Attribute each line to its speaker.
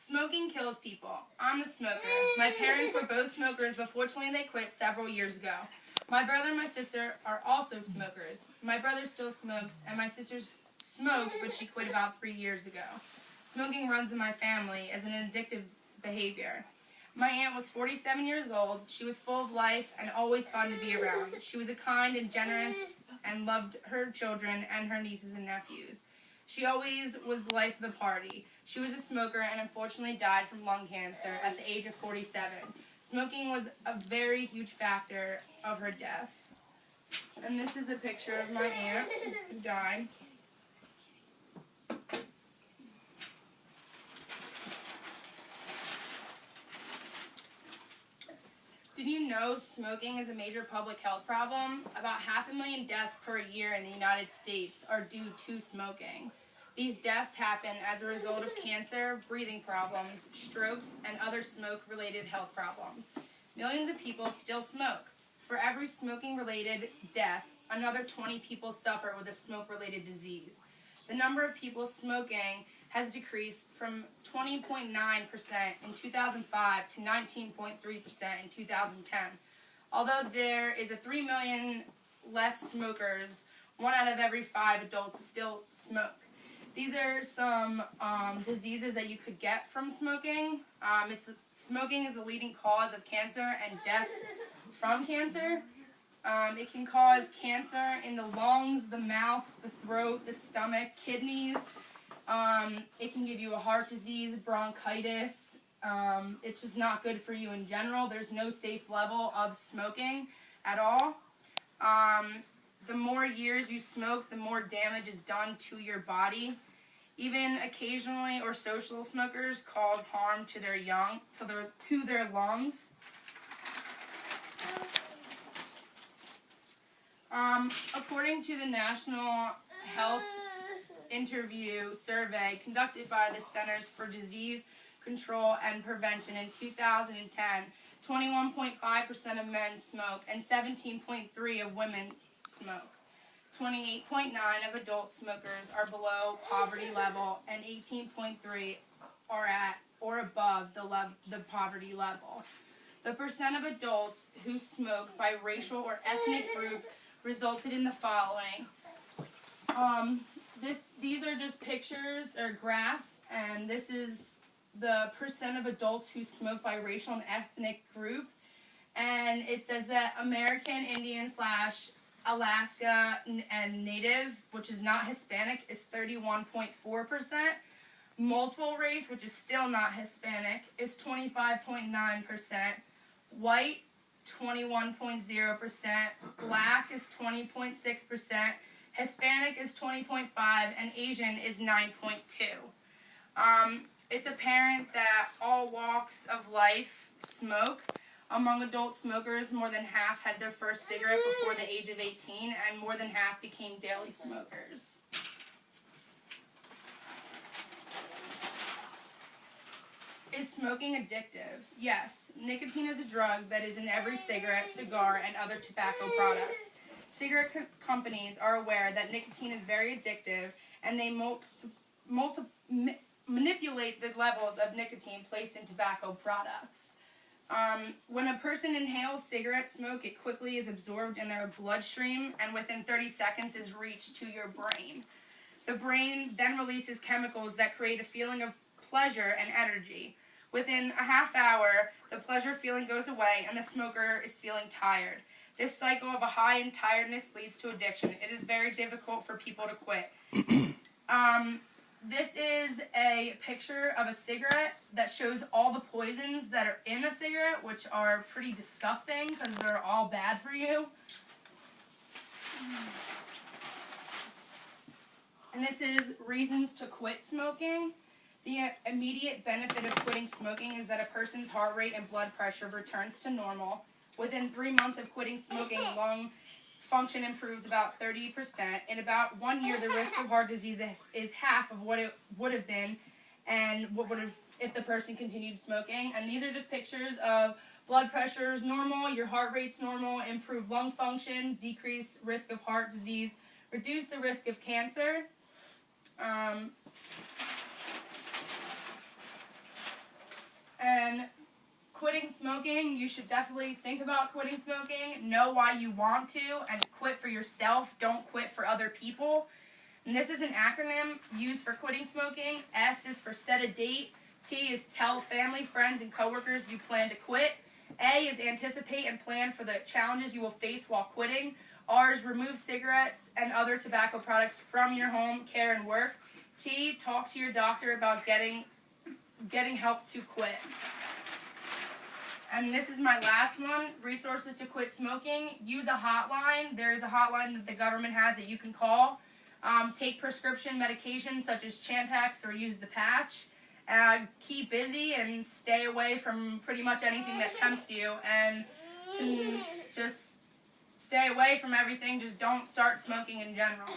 Speaker 1: Smoking kills people. I'm a smoker. My parents were both smokers, but fortunately they quit several years ago. My brother and my sister are also smokers. My brother still smokes, and my sister smoked, but she quit about 3 years ago. Smoking runs in my family as an addictive behavior. My aunt was 47 years old. She was full of life and always fun to be around. She was a kind and generous and loved her children and her nieces and nephews. She always was the life of the party. She was a smoker and unfortunately died from lung cancer at the age of 47. Smoking was a very huge factor of her death. And this is a picture of my aunt who died. Did you know smoking is a major public health problem? About 500,000 deaths per year in the United States are due to smoking. These deaths happen as a result of cancer, breathing problems, strokes, and other smoke-related health problems. Millions of people still smoke. For every smoking-related death, another 20 people suffer with a smoke-related disease. The number of people smoking has decreased from 20.9% in 2005 to 19.3% in 2010. Although there is a 3 million less smokers, 1 out of every 5 adults still smoke. These are some diseases that you could get from smoking. Smoking is the leading cause of cancer and death from cancer. It can cause cancer in the lungs, the mouth, the throat, the stomach, kidneys. It can give you a heart disease, bronchitis. It's just not good for you in general. There's no safe level of smoking at all. The more years you smoke, the more damage is done to your body. Even occasionally or social smokers cause harm to their lungs. According to the National Health Interview survey conducted by the Centers for Disease Control and Prevention in 2010, 21.5% of men smoke and 17.3% of women smoke. 28.9% of adult smokers are below poverty level and 18.3% are at or above the poverty level. The percent of adults who smoke by racial or ethnic group resulted in the following. These are just pictures or graphs, and this is the percent of adults who smoke by racial and ethnic group. And it says that American Indian / Alaska and Native, which is not Hispanic, is 31.4%. Multiple race, which is still not Hispanic, is 25.9%. White, 21.0%. Black is 20.6%. Hispanic is 20.5%, and Asian is 9.2%. It's apparent that all walks of life smoke. Among adult smokers, more than half had their first cigarette before the age of 18, and more than half became daily smokers. Is smoking addictive? Yes. Nicotine is a drug that is in every cigarette, cigar, and other tobacco products. Cigarette companies are aware that nicotine is very addictive, and they manipulate the levels of nicotine placed in tobacco products. When a person inhales cigarette smoke, it quickly is absorbed in their bloodstream and within 30 seconds is reached to your brain. The brain then releases chemicals that create a feeling of pleasure and energy. Within a half hour, the pleasure feeling goes away and the smoker is feeling tired. This cycle of a high and tiredness leads to addiction. It is very difficult for people to quit. This is a picture of a cigarette that shows all the poisons that are in a cigarette, which are pretty disgusting because they're all bad for you. And this is reasons to quit smoking. The immediate benefit of quitting smoking is that a person's heart rate and blood pressure returns to normal. Within 3 months of quitting smoking, lung function improves about 30%. In about 1 year, the risk of heart disease is half of what it would have been and what would have if the person continued smoking. And these are just pictures of blood pressure is normal, your heart rate's normal, improved lung function, decreased risk of heart disease, reduce the risk of cancer. smoking, you should definitely think about quitting smoking. Know why you want to and quit for yourself. Don't quit for other people. And this is an acronym used for quitting smoking. S is for set a date. T is tell family, friends, and coworkers you plan to quit. A is anticipate and plan for the challenges you will face while quitting. R is remove cigarettes and other tobacco products from your home, care, and work. T, talk to your doctor about getting help to quit. And this is my last one, resources to quit smoking. Use a hotline. There is a hotline that the government has that you can call. Take prescription medications such as Chantix or use the patch. Keep busy and stay away from pretty much anything that tempts you. And to just stay away from everything. Just don't start smoking in general.